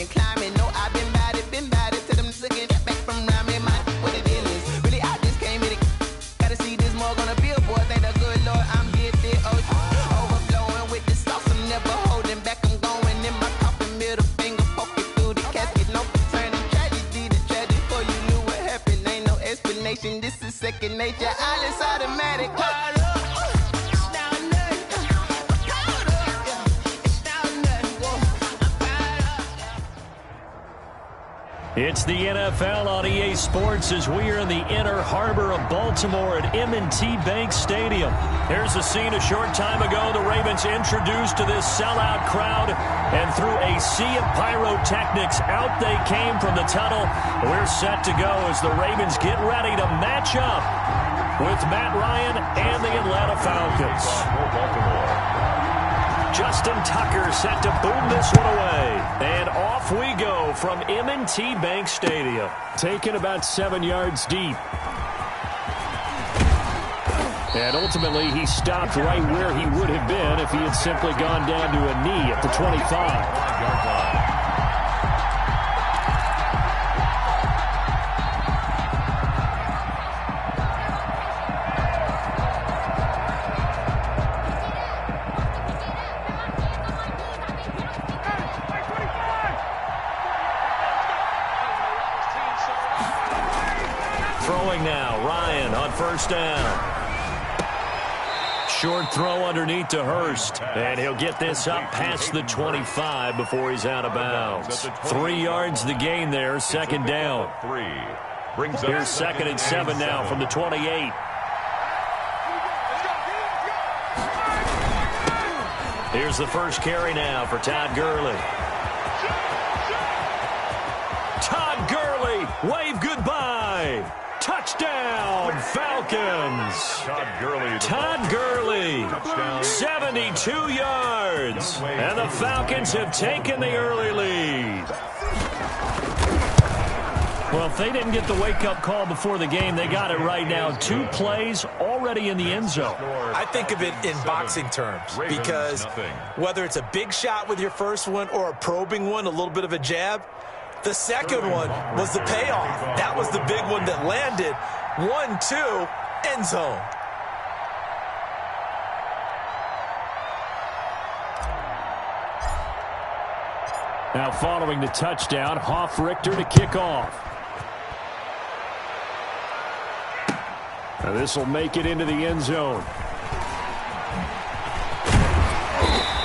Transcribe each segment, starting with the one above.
climbing. No, I've been bad it to them looking back from around me. My what it is. Really, I just came here to gotta see this more gonna be a boy. Thank the good Lord, I'm here to overflowing with the sauce. I'm never holding back. I'm going in my coffin, middle finger poking through the casket. No turning tragedy to tragedy. Before you knew what happened, ain't no explanation. This is second nature. All is automatic. It's the NFL on EA Sports as we are in the inner harbor of Baltimore at M&T Bank Stadium. Here's a scene a short time ago. The Ravens introduced to this sellout crowd, and through a sea of pyrotechnics, out they came from the tunnel. We're set to go as the Ravens get ready to match up with Matt Ryan and the Atlanta Falcons. Justin Tucker set to boom this one away. And off we go from M&T Bank Stadium. Taken about 7 yards deep. And ultimately, he stopped right where he would have been if he had simply gone down to a knee at the 25. Throwing now, Ryan on first down. Short throw underneath to Hurst, and he'll get this up past the 25 before he's out of bounds. 3 yards the gain there, second down. Here's second and 7 now from the 28. Here's the first carry now for Todd Gurley. Todd Gurley, wave goodbye. Touchdown, Falcons. Todd Gurley, 72 yards. And the Falcons have taken the early lead. Well, if they didn't get the wake-up call before the game, they got it right now. 2 plays already in the end zone. I think of it in boxing terms because whether it's a big shot with your first one or a probing one, a little bit of a jab, the second one was the payoff. That was the big one that landed. 1-2, end zone. Now following the touchdown, Hoff-Richter to kick off. Now this will make it into the end zone.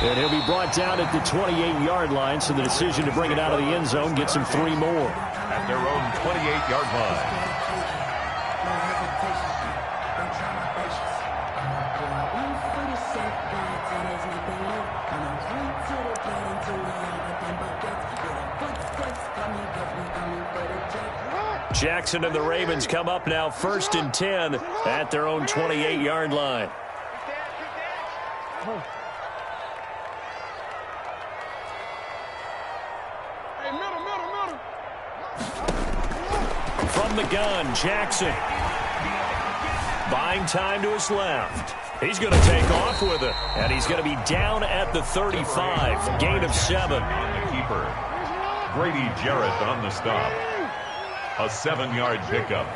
And he'll be brought down at the 28-yard line, so the decision to bring it out of the end zone gets him 3 more. At their own 28-yard line. Jackson and the Ravens come up now first and 10 at their own 28-yard line. From the gun, Jackson. Buying time to his left. He's going to take off with it. And he's going to be down at the 35. Gain of 7. On the keeper. Grady Jarrett on the stop. A 7-yard pickup.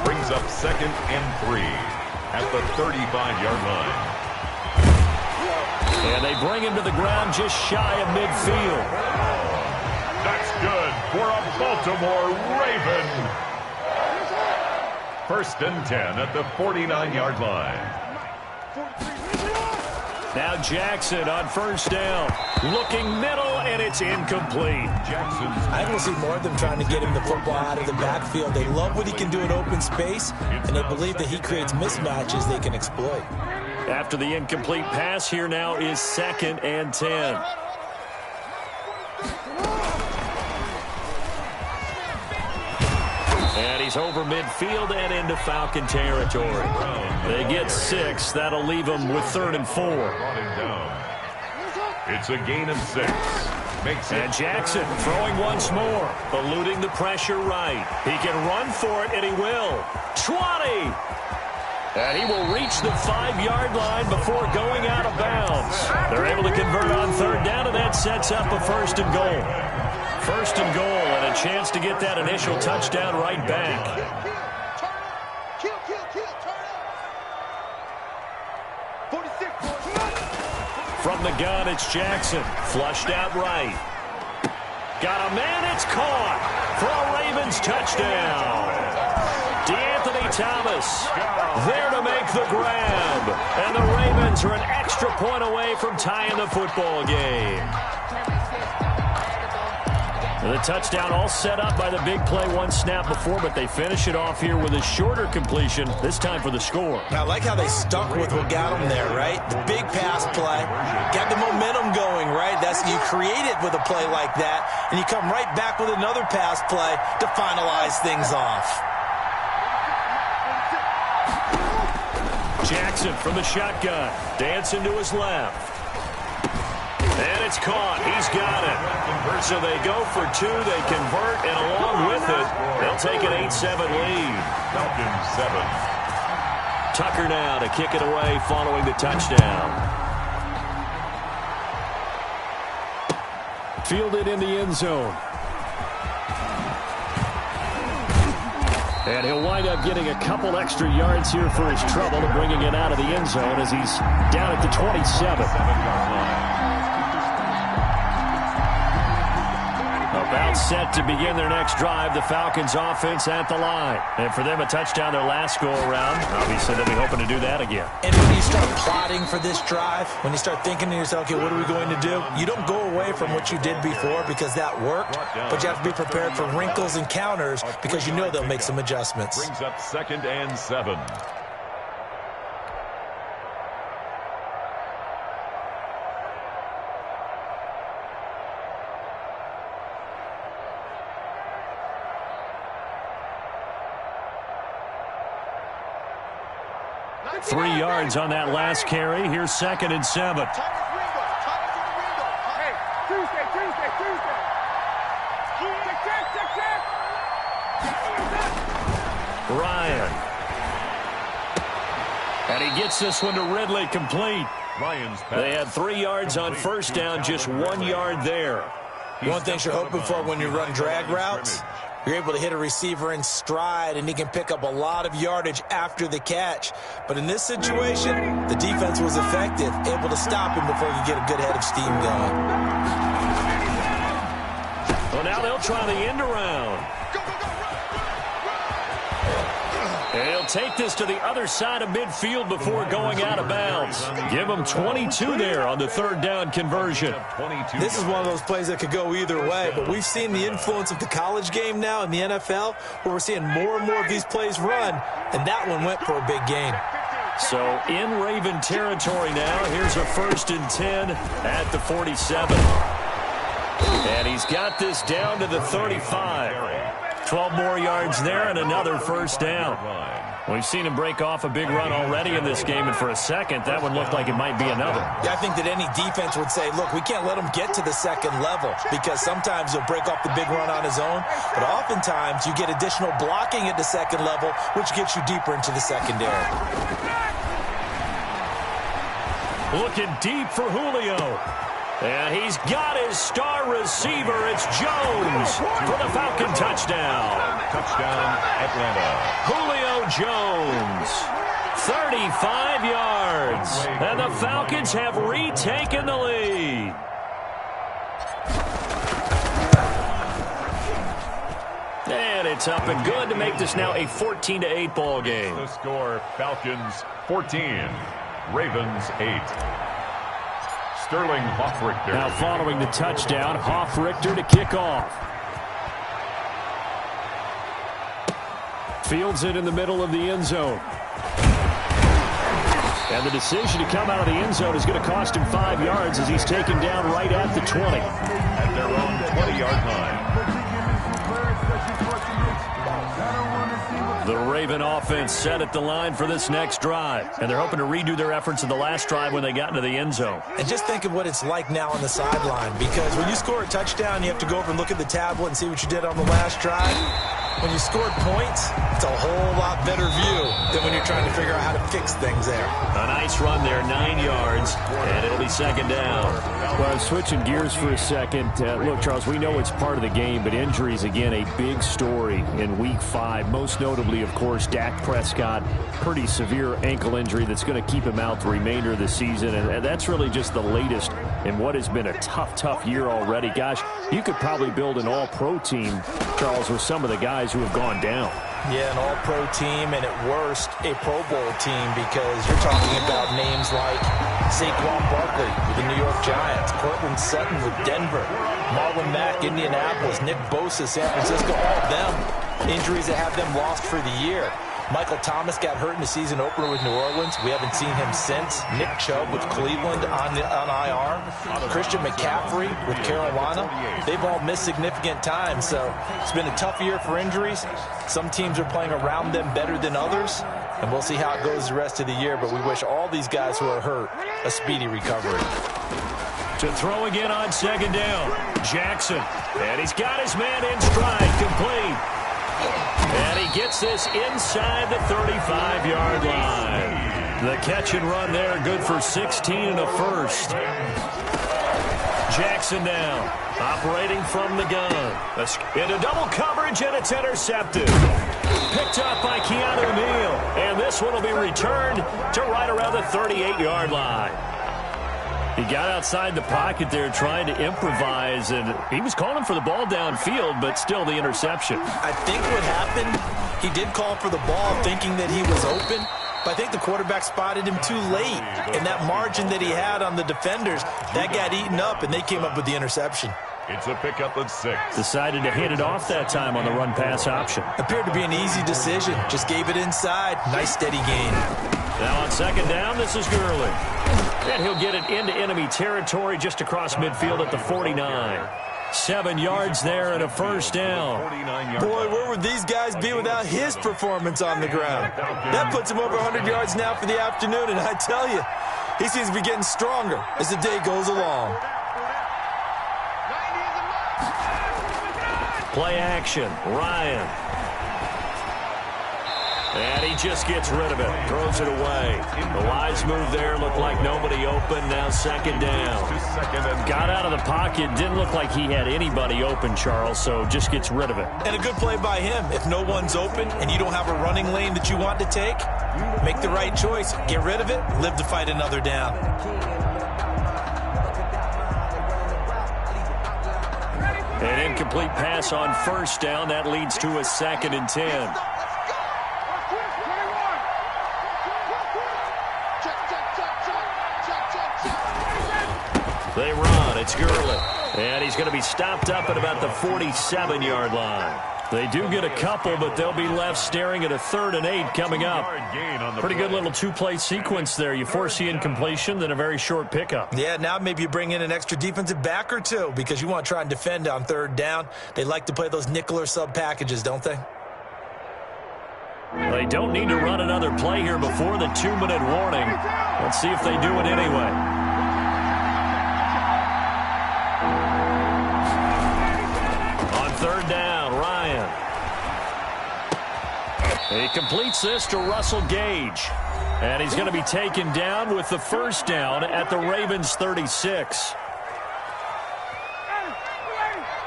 Brings up second and 3 at the 35-yard line. And they bring him to the ground just shy of midfield. That's good for a Baltimore Raven. First and 10 at the 49-yard line. Now Jackson on first down. Looking middle, and it's incomplete. I can see more of them trying to get him the football out of the backfield. They love what he can do in open space, and they believe that he creates mismatches they can exploit. After the incomplete pass, here now is second and 10. And he's over midfield and into Falcon territory. They get 6. That'll leave them with 3rd and 4. It's a gain of 6. Makes it. And Jackson throwing once more, eluding the pressure right. He can run for it, and he will. 20! And he will reach the 5-yard line before going out of bounds. They're able to convert on 3rd down, and that sets up a 1st and goal. First and goal, and a chance to get that initial touchdown right back. From the gun, it's Jackson. Flushed out right. Got a man, it's caught for a Ravens touchdown. DeAnthony Thomas there to make the grab. And the Ravens are an extra point away from tying the football game. The touchdown all set up by the big play one snap before, but they finish it off here with a shorter completion, this time for the score. I like how they stuck with what got them there, right? The big pass play, got the momentum going, right? That's you create it with a play like that, and you come right back with another pass play to finalize things off. Jackson from the shotgun, dancing to his left. And it's caught. He's got it. So they go for two. They convert, and along with it, they'll take an 8-7 lead. Falcons 7. Tucker now to kick it away following the touchdown. Fielded in the end zone. And he'll wind up getting a couple extra yards here for his trouble and bringing it out of the end zone as he's down at the 27. About set to begin their next drive, the Falcons offense at the line. And for them, a touchdown their last go-around. Obviously, they'll be hoping to do that again. And when you start plotting for this drive, when you start thinking to yourself, okay, what are we going to do? You don't go away from what you did before because that worked, but you have to be prepared for wrinkles and counters because you know they'll make some adjustments. Brings up 2nd and 7. Three yards on that last carry. Here's 2nd and 7. Ryan. And he gets this one to Ridley complete. They had 3 yards on first down, just 1 yard there. One thing you're hoping for when you run drag routes, you're able to hit a receiver in stride, and he can pick up a lot of yardage after the catch. But in this situation, the defense was effective, able to stop him before he could get a good head of steam going. Well, now they'll try the end around. And he'll take this to the other side of midfield before going out of bounds. Give him 22 there on the 3rd down conversion. This is one of those plays that could go either way, but we've seen the influence of the college game now in the NFL, where we're seeing more and more of these plays run, and that one went for a big gain. So in Raven territory now, here's a 1st and 10 at the 47. And he's got this down to the 35. 12 more yards there and another 1st down. We've seen him break off a big run already in this game, and for a second, that one looked like it might be another. Yeah, I think that any defense would say, look, we can't let him get to the 2nd level because sometimes he'll break off the big run on his own, but oftentimes you get additional blocking at the 2nd level, which gets you deeper into the secondary. Looking deep for Julio. And he's got his star receiver. It's Jones for the Falcon touchdown. Touchdown, Atlanta. Julio Jones, 35 yards. And the Falcons have retaken the lead. And it's up and good to make this now a 14-8 ball game. The score, Falcons 14, Ravens 8. Sterling Hoffrichter. Now following the touchdown, Hoffrichter to kick off. Fields it in the middle of the end zone. And the decision to come out of the end zone is going to cost him 5 yards as he's taken down right at the 20. At their own 20-yard line. The Raven offense set at the line for this next drive. And they're hoping to redo their efforts in the last drive when they got into the end zone. And just think of what it's like now on the sideline, because when you score a touchdown, you have to go over and look at the tablet and see what you did on the last drive. when you scored points, it's a whole lot better view than when you're trying to figure out how to fix things there. A nice run there, 9 yards, and it'll be second down. Well, switching gears for a second. Look, Charles, we know it's part of the game, but injuries, again, a big story in Week 5. Most notably, of course, Dak Prescott, pretty severe ankle injury that's going to keep him out the remainder of the season, and that's really just the latest in what has been a tough year already. Gosh, you could probably build an all-pro team, Charles, with some of the guys who have gone down. Yeah, an all-pro team, and at worst, a Pro Bowl team, because you're talking about names like Saquon Barkley with the New York Giants, Cortland Sutton with Denver, Marlon Mack, Indianapolis, Nick Bosa, San Francisco, all of them. Injuries that have them lost for the year. Michael Thomas got hurt in the season opener with New Orleans. We haven't seen him since. Nick Chubb with Cleveland on IR. Christian McCaffrey with Carolina. They've all missed significant time, so it's been a tough year for injuries. Some teams are playing around them better than others, and we'll see how it goes the rest of the year, but we wish all these guys who are hurt a speedy recovery. To throw again on second down, Jackson. And he's got his man in stride, complete. And he gets this inside the 35-yard line. The catch and run there, good for 16 and a first. Jackson now, operating from the gun. Into double coverage, and it's intercepted. Picked up by Keanu Neal. And this one will be returned to right around the 38-yard line. He got outside the pocket there trying to improvise, and he was calling for the ball downfield, but still the interception. I think what happened, he did call for the ball thinking that he was open, but I think the quarterback spotted him too late, and that margin that he had on the defenders, that got eaten up, and they came up with the interception. It's a pickup at 6. Decided to hand it off that time on the run-pass option. Appeared to be an easy decision. Just gave it inside. Nice steady gain. Now on second down, this is Gurley. And he'll get it into enemy territory just across midfield at the 49. 7 yards there and a first down. Boy, where would these guys be without his performance on the ground? That puts him over 100 yards now for the afternoon, and I tell you, he seems to be getting stronger as the day goes along. Play action, Ryan. And he just gets rid of it, throws it away. The wise move there, looked like nobody open, now second down. Got out of the pocket, didn't look like he had anybody open, Charles, so just gets rid of it. And a good play by him. If no one's open and you don't have a running lane that you want to take, make the right choice. Get rid of it, live to fight another down. An incomplete pass on first down. That leads to a 2nd and 10. They run. It's Gurley. And he's going to be stopped up at about the 47-yard line. They do get a couple, but they'll be left staring at a 3rd and 8 coming up. Pretty good little two-play sequence there. You force the incompletion, then a very short pickup. Yeah, now maybe you bring in an extra defensive back or two because you want to try and defend on 3rd down. They like to play those nickel or sub packages, don't they? They don't need to run another play here before the 2-minute warning. Let's see if they do it anyway. On 3rd down, Ryan. He completes this to Russell Gage. And he's going to be taken down with the first down at the Ravens' 36.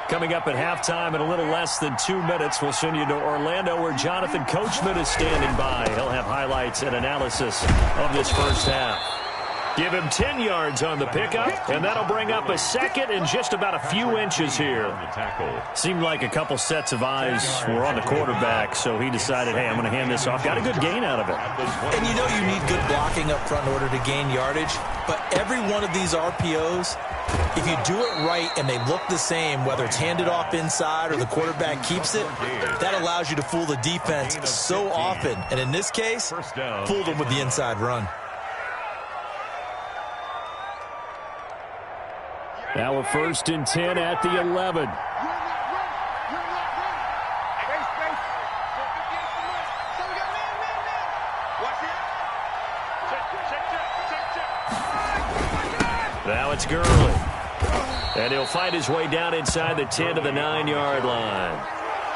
Coming up at halftime in a little less than 2 minutes, we'll send you to Orlando where Jonathan Coachman is standing by. He'll have highlights and analysis of this first half. Give him 10 yards on the pickup, and that'll bring up a 2nd and just about a few inches here. Seemed like a couple sets of eyes were on the quarterback, so he decided, hey, I'm going to hand this off. Got a good gain out of it. And you know you need good blocking up front in order to gain yardage, but every one of these RPOs, if you do it right and they look the same, whether it's handed off inside or the quarterback keeps it, that allows you to fool the defense so often. And in this case, fooled them with the inside run. Now a 1st and 10 at the 11. Now it's Gurley. And he'll fight his way down inside the 10 to the 9-yard line.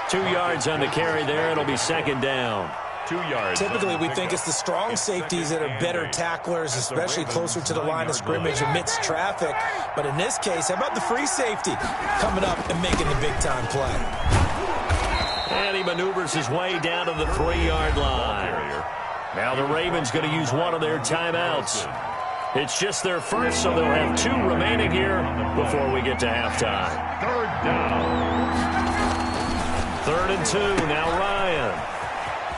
2 yards on the carry there. It'll be second down. 2 yards. Typically, we think it's the strong safeties that are better tacklers, especially closer to the line of scrimmage amidst traffic. But in this case, how about the free safety coming up and making the big-time play? And he maneuvers his way down to the 3-yard line. Now the Ravens going to use one of their timeouts. It's just their first, so they'll have 2 remaining here before we get to halftime. 3rd down. 3rd and 2, now Ryan.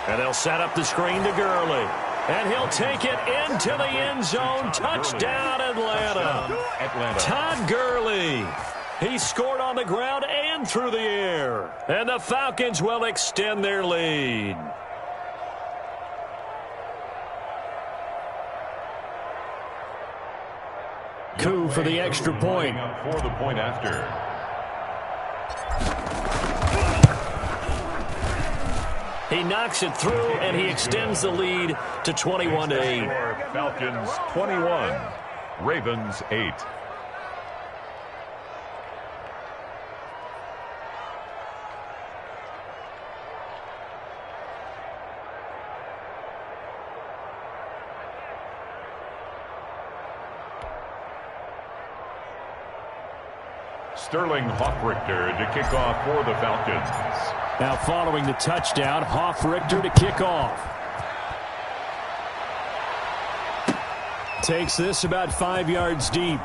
And they'll set up the screen to Gurley. And he'll take it into the end zone. Touchdown, Atlanta. Todd Gurley. He scored on the ground and through the air. And the Falcons will extend their lead. Coup for the extra point. For the point after. He knocks it through, and he extends the lead to 21-8. Falcons 21, Ravens 8. Sterling Hoffrichter to kick off for the Falcons. Now following the touchdown, Hoffrichter to kick off. Takes this about 5 yards deep.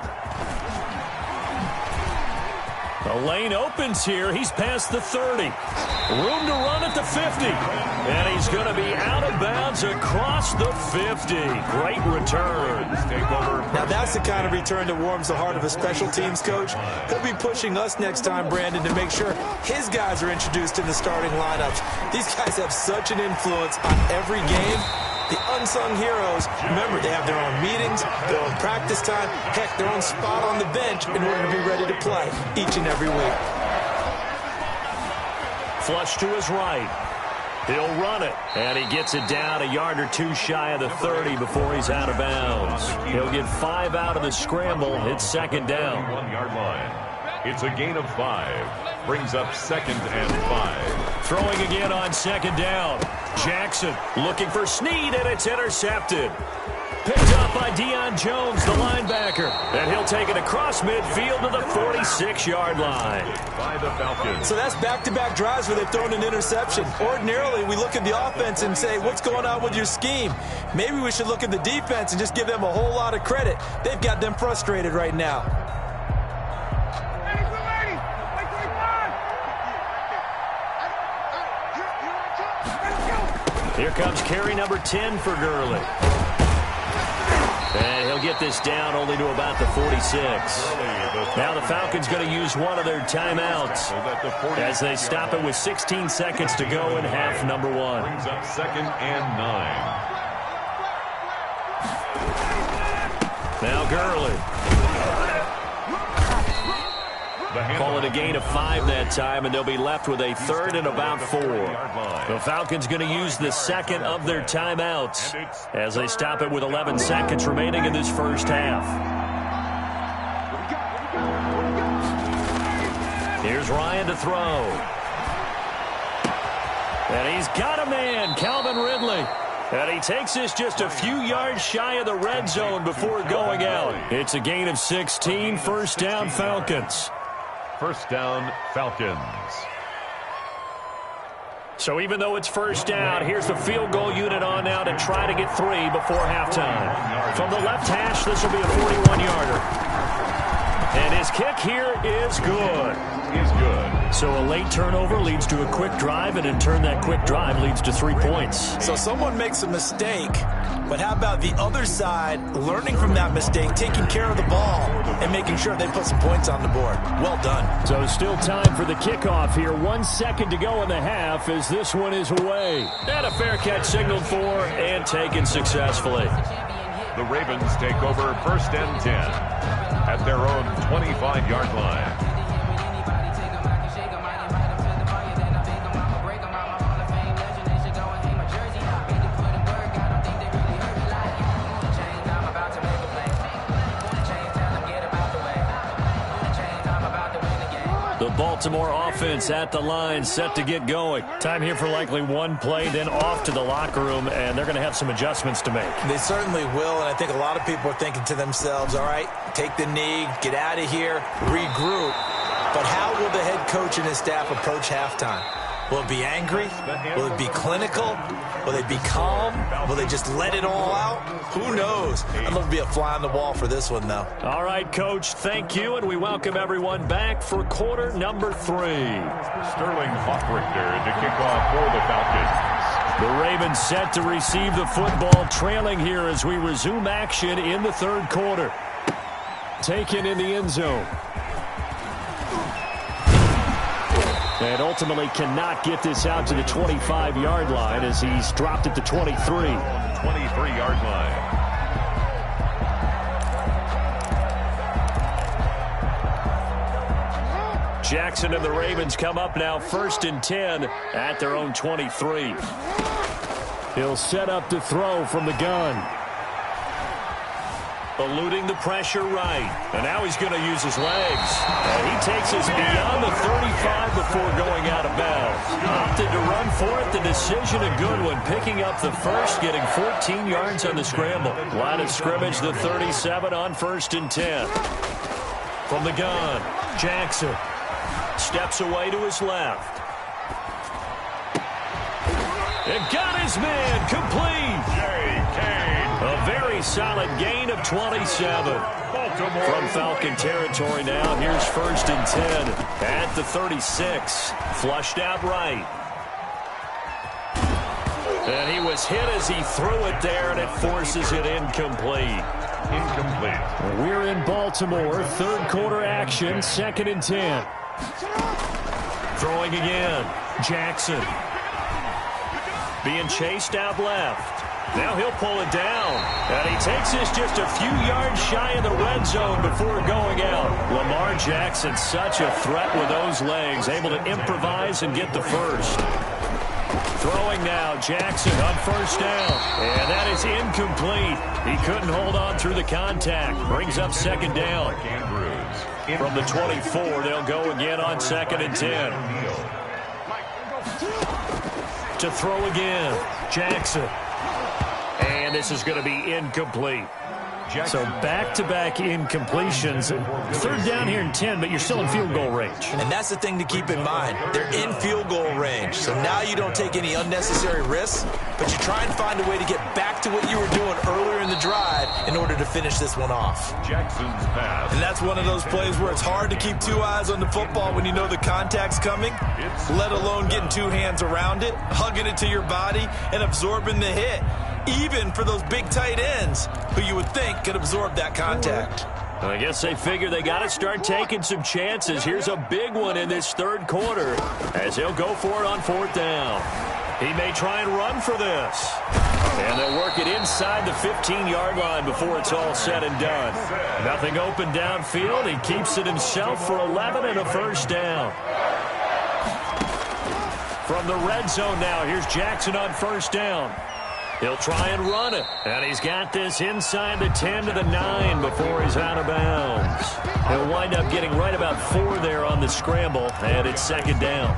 The lane opens here. He's past the 30. Room to run at the 50. And he's going to be out of bounds across the 50. Great return. Now that's the kind of return that warms the heart of a special teams coach. He'll be pushing us next time, Brandon, to make sure his guys are introduced in the starting lineups. These guys have such an influence on every game. The unsung heroes, remember, they have their own meetings, their own practice time, heck, their own spot on the bench in order to be ready to play each and every week. Flush to his right. He'll run it. And he gets it down a yard or 2 shy of the 30 before he's out of bounds. He'll get 5 out of the scramble. It's second down. 1-yard line. It's a gain of 5. Brings up 2nd and 5. Throwing again on second down. Jackson looking for Snead, and it's intercepted. Picked up by Deion Jones, the linebacker. And he'll take it across midfield to the 46-yard line. By the Falcons. So that's back-to-back drives where they've thrown an interception. Ordinarily, we look at the offense and say, what's going on with your scheme? Maybe we should look at the defense and just give them a whole lot of credit. They've got them frustrated right now. Here comes carry number 10 for Gurley. And he'll get this down only to about the 46. Now the Falcons going to use one of their timeouts as they stop it with 16 seconds to go in half number 1. Brings up 2nd and 9. Now Gurley. Call it a gain of 5 that time, and they'll be left with a 3rd and about 4. The Falcons going to use the second of their timeouts as they stop it with 11 seconds remaining in this first half. Here's Ryan to throw. And he's got a man, Calvin Ridley. And he takes this just a few yards shy of the red zone before going out. It's a gain of 16, first down Falcons. First down, Falcons. So even though it's first down, here's the field goal unit on now to try to get 3 before halftime. From the left hash, this will be a 41-yarder. And his kick here is good. Is good. So a late turnover leads to a quick drive, and in turn that quick drive leads to 3 points. So someone makes a mistake, but how about the other side learning from that mistake, taking care of the ball, and making sure they put some points on the board? Well done. So still time for the kickoff here. 1 second to go in the half as this one is away. And a fair catch signaled for and taken successfully. The Ravens take over 1st and 10 at their own 25-yard line. Baltimore offense at the line, set to get going. Time here for likely one play, then off to the locker room, and they're going to have some adjustments to make. They certainly will, and I think a lot of people are thinking to themselves, all right, take the knee, get out of here, regroup. But how will the head coach and his staff approach halftime? Will it be angry? Will it be clinical? Will they be calm? Will they just let it all out? Who knows? I'd love to be a fly on the wall for this one, though. All right, Coach, thank you, and we welcome everyone back for quarter number 3. Sterling Hoffrichter to kick off for the Falcons. The Ravens set to receive the football, trailing here as we resume action in the third quarter. Taken in the end zone. And ultimately cannot get this out to the 25-yard line as he's dropped it to 23. 23-yard line. Jackson and the Ravens come up now 1st and 10 at their own 23. He'll set up to throw from the gun. Eluding the pressure right. And now he's going to use his legs. And he takes us beyond the 35 before going out of bounds. Opted to run for it. The decision a good one. Picking up the first, getting 14 yards on the scramble. Line of scrimmage, the 37 on 1st and 10. From the gun, Jackson steps away to his left. And got his man complete. A very solid gain of 27. From Falcon territory now, here's 1st and 10 at the 36. Flushed out right. And he was hit as he threw it there, and it forces it incomplete. We're in Baltimore, third quarter action, 2nd and 10. Throwing again, Jackson. Being chased out left. Now he'll pull it down. And he takes this just a few yards shy of the red zone before going out. Lamar Jackson, such a threat with those legs, able to improvise and get the first. Throwing now, Jackson on 1st down. And that is incomplete. He couldn't hold on through the contact. Brings up 2nd down. From the 24, they'll go again on 2nd and 10. To throw again, Jackson. And this is going to be incomplete. So back-to-back incompletions. 3rd down here in 10, but you're still in field goal range. And that's the thing to keep in mind. They're in field goal range. So now you don't take any unnecessary risks, but you try and find a way to get back to what you were doing earlier in the drive in order to finish this one off. Jackson's pass. And that's one of those plays where it's hard to keep 2 eyes on the football when you know the contact's coming, let alone getting 2 hands around it, hugging it to your body, and absorbing the hit. Even for those big tight ends who you would think could absorb that contact. I guess they figure they got to start taking some chances. Here's a big one in this third quarter as he'll go for it on 4th down. He may try and run for this. And they'll work it inside the 15-yard line before it's all said and done. Nothing open downfield. He keeps it himself for 11 and a 1st down. From the red zone now, here's Jackson on 1st down. He'll try and run it. And he's got this inside the 10 to the 9 before he's out of bounds. He'll wind up getting right about 4 there on the scramble, and it's 2nd down.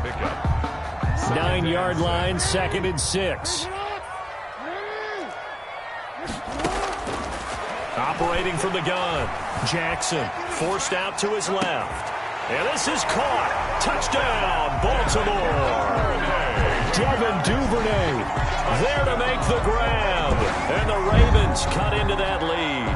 9-yard line, 2nd and 6. Operating from the gun, Jackson forced out to his left. And this is caught. Touchdown, Baltimore. Devin Duvernay there to make the grab. And the Ravens cut into that lead.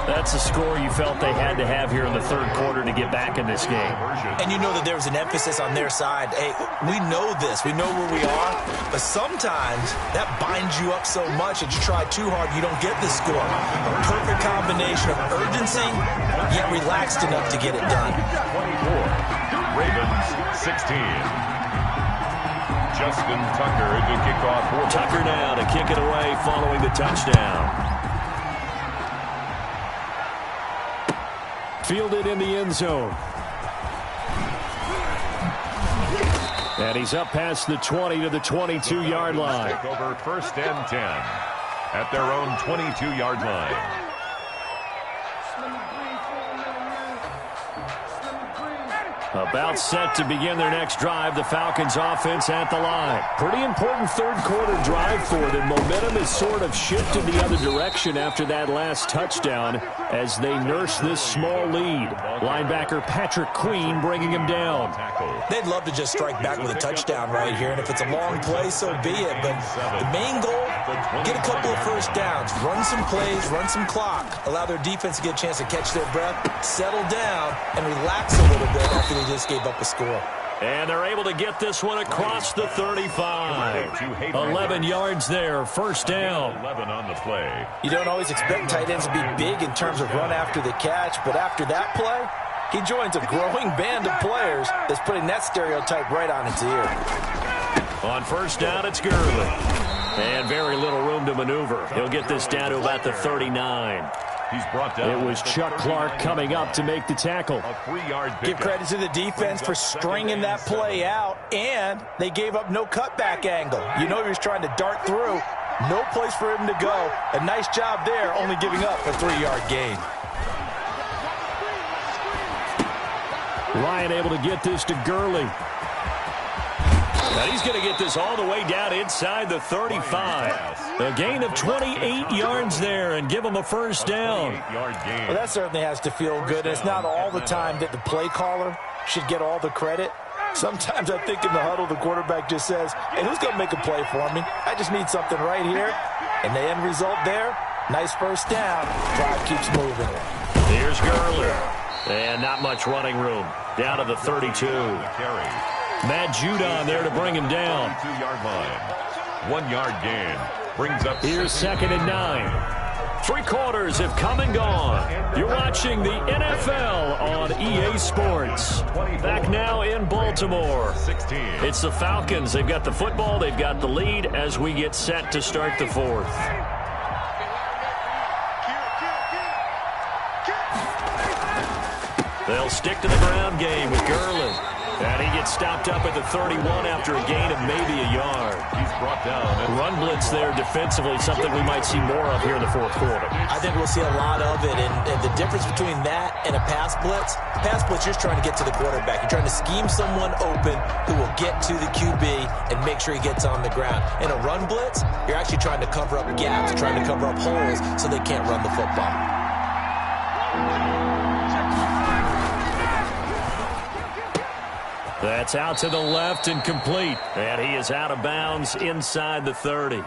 That's a score you felt they had to have here in the third quarter to get back in this game. And you know that there was an emphasis on their side. Hey, we know this. We know where we are. But sometimes that binds you up so much that you try too hard, you don't get the score. A perfect combination of urgency, yet relaxed enough to get it done. 24. Ravens 16. Justin Tucker to kick off. Tucker now to kick it away following the touchdown. Fielded in the end zone. And he's up past the 20 to the 22-yard line. Take over 1st and 10 at their own 22-yard line. About set to begin their next drive. The Falcons offense at the line. Pretty important third quarter drive for them. Momentum has sort of shifted the other direction after that last touchdown as they nurse this small lead. Linebacker Patrick Queen bringing him down. They'd love to just strike back with a touchdown right here, and if it's a long play, so be it. But the main goal, get a couple of first downs, run some plays, run some clock, allow their defense to get a chance to catch their breath, settle down, and relax a little bit after they just gave up a score. And they're able to get this one across the 35. 11 yards there, first down. 11 on the play. You don't always expect tight ends to be big in terms of run after the catch, but after that play, he joins a growing band of players that's putting that stereotype right on its ear. On first down, it's Gurley. And very little room to maneuver. He'll get this down to about the 39. He's brought down. It was Chuck Clark coming up to make the tackle. A 3-yard pickup. Give credit to the defense for stringing that play out, and they gave up no cutback angle. You know he was trying to dart through. No place for him to go. A nice job there, only giving up a 3-yard gain. Ryan able to get this to Gurley. Now he's going to get this all the way down inside the 35. A gain of 28 yards there and give him a first down. Well, that certainly has to feel good. It's not all the time that the play caller should get all the credit. Sometimes I think in the huddle the quarterback just says, hey, who's going to make a play for me? I just need something right here. And the end result there, nice first down. Drive keeps moving. Here's Gurley. And not much running room. Down to the 32. Matt Judon there to bring him down. 2-yard line. 1-yard gain. Brings up. Here's 2nd and 9. 3 quarters have come and gone. You're watching the NFL on EA Sports. Back now in Baltimore. It's the Falcons. They've got the football. They've got the lead as we get set to start the 4th. They'll stick to the ground game with Gurley. And he gets stopped up at the 31 after a gain of maybe a yard. He's brought down. Run blitz there defensively, something we might see more of here in the 4th quarter. I think we'll see a lot of it. And the difference between that and a pass blitz, you're just trying to get to the quarterback. You're trying to scheme someone open who will get to the QB and make sure he gets on the ground. In a run blitz, you're actually trying to cover up gaps, trying to cover up holes so they can't run the football. That's out to the left and complete. And he is out of bounds inside the 30.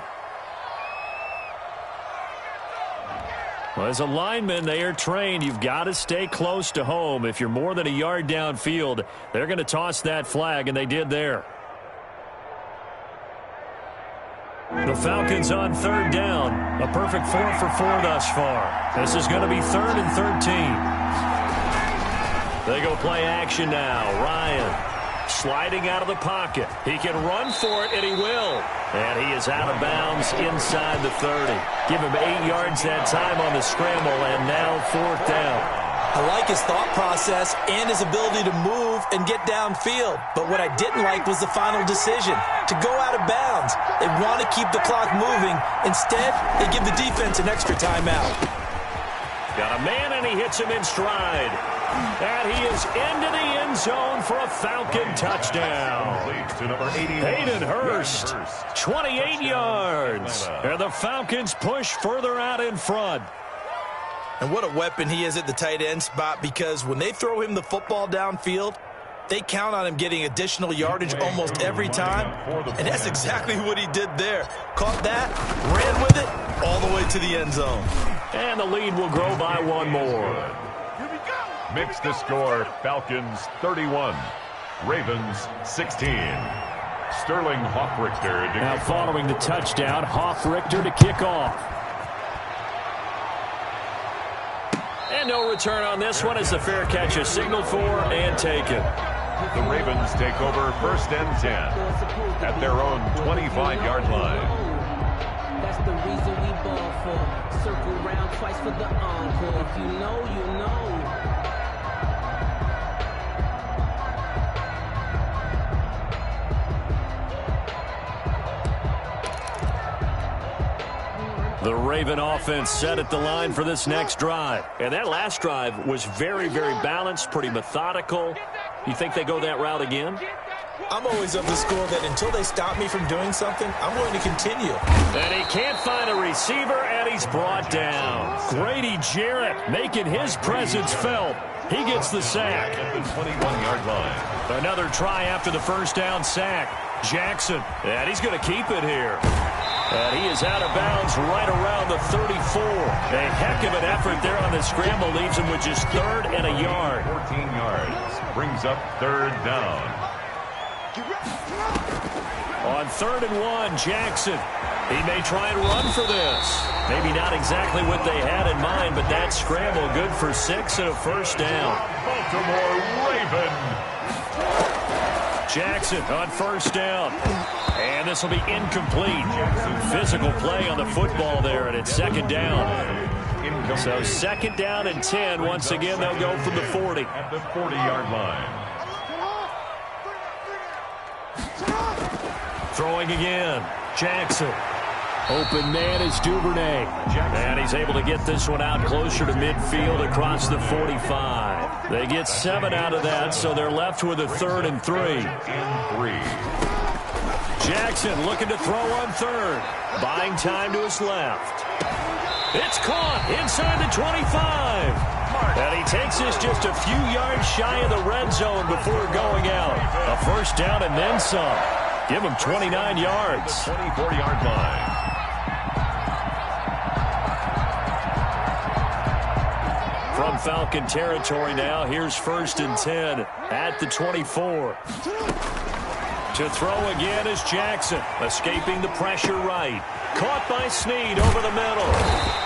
Well, as a lineman, they are trained. You've got to stay close to home. If you're more than a yard downfield, they're going to toss that flag, and they did there. The Falcons on 3rd down. A perfect 4 for 4 thus far. This is going to be 3rd and 13. They go play action now. Ryan sliding out of the pocket. He can run for it, and he will. And he is out of bounds inside the 30. Give him 8 yards that time on the scramble, and now 4th down. I like his thought process and his ability to move and get downfield. But what I didn't like was the final decision, to go out of bounds. They want to keep the clock moving. Instead, they give the defense an extra timeout. Got a man, and he hits him in stride. And he is into the end zone for a Falcon touchdown. Hayden Hurst, 28 yards. And the Falcons push further out in front. And what a weapon he is at the tight end spot, because when they throw him the football downfield, they count on him getting additional yardage almost every time. And that's exactly what he did there. Caught that, ran with it, all the way to the end zone. And the lead will grow by 1 more. Makes the score Falcons 31, Ravens 16. Sterling Hoffrichter. Now following the touchdown, Hoffrichter to kick off. And no return on this one as the fair catch is signaled for and taken. The Ravens take over 1st and 10 at their own 25-yard line. That's the reason we ball for. Circle round twice for the encore. If you know, you know. The Raven offense set at the line for this next drive. And that last drive was very, very balanced, pretty methodical. You think they go that route again? I'm always of the school that until they stop me from doing something, I'm going to continue. And he can't find a receiver, and he's brought down. Grady Jarrett making his presence felt. He gets the sack. At the 21-yard line. Another try after the first down sack. Jackson, and he's going to keep it here. And he is out of bounds right around the 34. A heck of an effort there on the scramble. Leaves him with just 3rd and a yard. 14 yards. Brings up 3rd down. On 3rd and 1, Jackson. He may try and run for this. Maybe not exactly what they had in mind, but that scramble good for 6 and a first down. Baltimore Raven. Jackson on first down. And this will be incomplete. Physical play on the football there, and it's 2nd down. So 2nd down and 10. Once again, they'll go from the 40. At the 40-yard line. Throwing again. Jackson. Open man is Duvernay. And he's able to get this one out closer to midfield across the 45. They get 7 out of that, so they're left with a 3rd and 3. Jackson looking to throw on 3rd. Buying time to his left. It's caught inside the 25. And he takes this just a few yards shy of the red zone before going out. A first down and then some. Give him 29 yards. 24-yard line. From Falcon territory now, here's 1st and 10 at the 24. To throw again is Jackson, escaping the pressure right. Caught by Snead over the middle.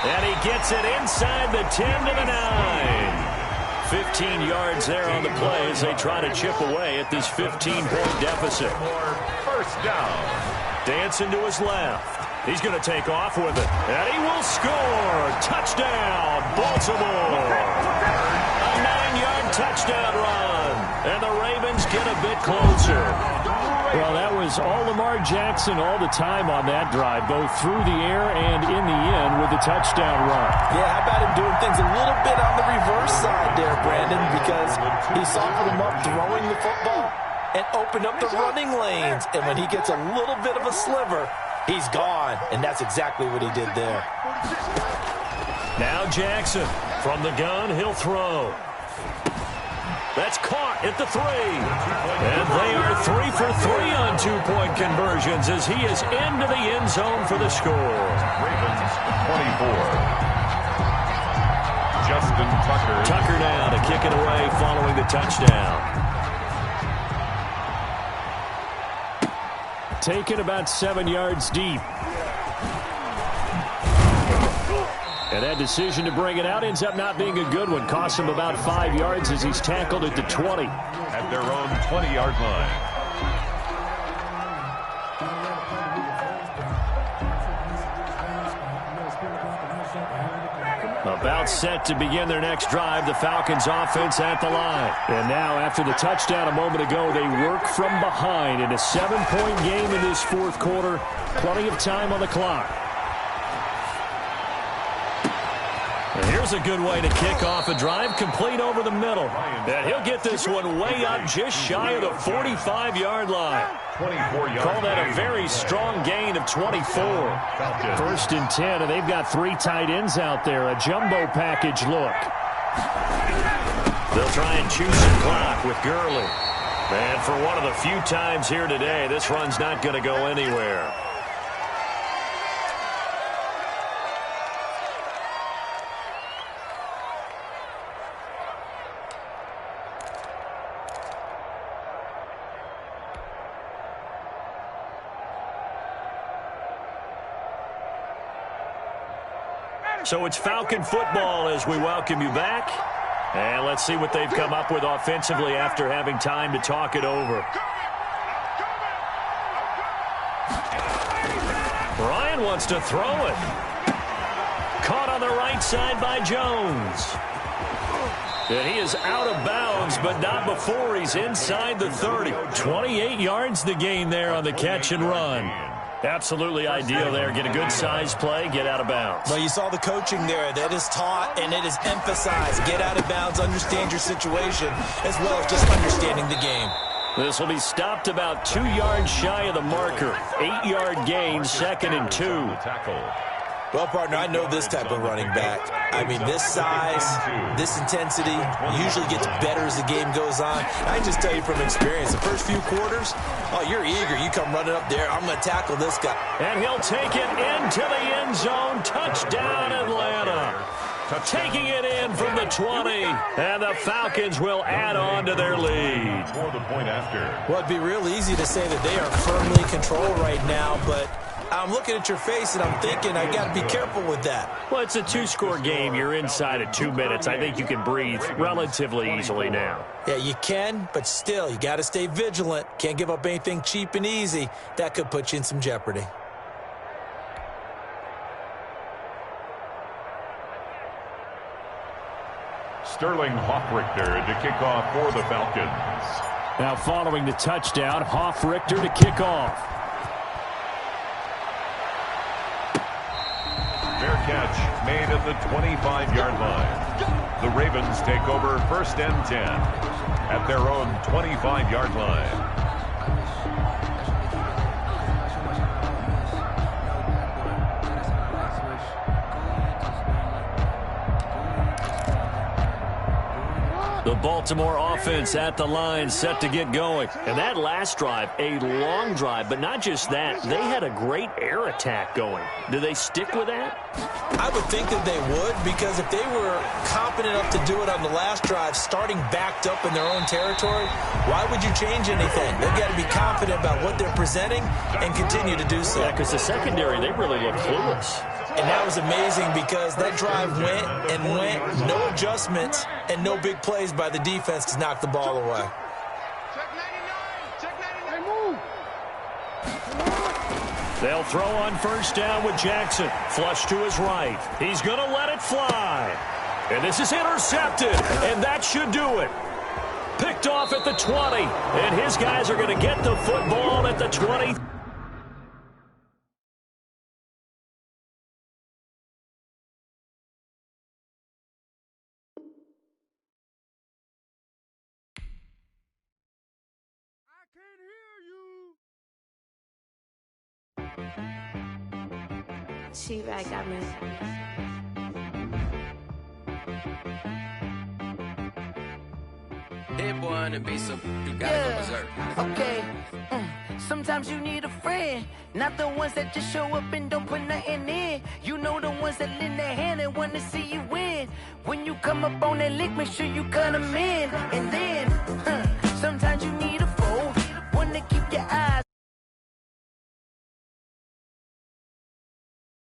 And he gets it inside the 10 to the 9. 15 yards there on the play as they try to chip away at this 15-point deficit. First down. Dancing to his left. He's going to take off with it. And he will score. Touchdown, Baltimore. A 9-yard touchdown run. And the Ravens get a bit closer. Well, that was all Lamar Jackson all the time on that drive, both through the air and in the end with the touchdown run. Yeah, how about him doing things a little bit on the reverse side there, Brandon, because he softened him up throwing the football and opened up the running lanes. And when he gets a little bit of a sliver, he's gone. And that's exactly what he did there. Now Jackson from the gun, he'll throw. That's caught at the 3. And they are 3 for 3 on 2-point conversions as he is into the end zone for the score. Ravens 24. Justin Tucker. Tucker now to kick it away following the touchdown. Taken about 7 yards deep. And that decision to bring it out ends up not being a good one. Costs him about 5 yards as he's tackled at the 20. At their own 20-yard line. About set to begin their next drive, the Falcons offense at the line. And now after the touchdown a moment ago, they work from behind in a 7-point game in this 4th quarter. Plenty of time on the clock. And here's a good way to kick off a drive, complete over the middle. And he'll get this one way up just shy of the 45-yard line. 24 yards. Call that a very strong gain of 24. 1st and 10, and they've got 3 tight ends out there. A jumbo package look. They'll try and choose some clock with Gurley. And for one of the few times here today, this run's not going to go anywhere. So it's Falcon football as we welcome you back. And let's see what they've come up with offensively after having time to talk it over. Ryan wants to throw it. Caught on the right side by Jones. And he is out of bounds, but not before he's inside the 30. 28 yards the gain there on the catch and run. Absolutely ideal there. Get a good size play, get out of bounds. Well, you saw the coaching there. That is taught and it is emphasized. Get out of bounds, understand your situation, as well as just understanding the game. This will be stopped about 2 yards shy of the marker. 8-yard gain, 2nd and 2. Well, partner, I know this type of running back. I mean, this size, this intensity usually gets better as the game goes on. I can just tell you from experience, the first few quarters, oh, you're eager. You come running up there, I'm going to tackle this guy. And he'll take it into the end zone. Touchdown, Atlanta. Taking it in from the 20, and the Falcons will add on to their lead. For the point after. Well, it'd be real easy to say that they are firmly in control right now, but I'm looking at your face and I'm thinking I got to be careful with that. Well, it's a 2-score game. You're inside of 2 minutes. I think you can breathe relatively easily now. Yeah, you can, but still, you got to stay vigilant. Can't give up anything cheap and easy. That could put you in some jeopardy. Sterling Hoffrichter to kick off for the Falcons. Now following the touchdown, Hoffrichter to kick off. Fair catch made at the 25-yard line. The Ravens take over 1st and 10 at their own 25-yard line. The Baltimore offense at the line, set to get going. And that last drive, a long drive, but not just that. They had a great air attack going. Do they stick with that? I would think that they would, because if they were confident enough to do it on the last drive, starting backed up in their own territory, why would you change anything? They've got to be confident about what they're presenting and continue to do so. Yeah, because the secondary, they really look clueless. And that was amazing because that drive went and went, no adjustments and no big plays by the defense to knock the ball away. They'll throw on 1st down with Jackson. Flush to his right. He's going to let it fly. And this is intercepted, and that should do it. Picked off at the 20, and his guys are going to get the football at the 20. She-Rag got me. Hit boy on the beat, so you gotta go berserk. Okay. Sometimes you need a friend, not the ones that just show up and don't put nothing in. You know the ones that lend their hand and want to see you win. When you come up on that lick, make sure you cut them in.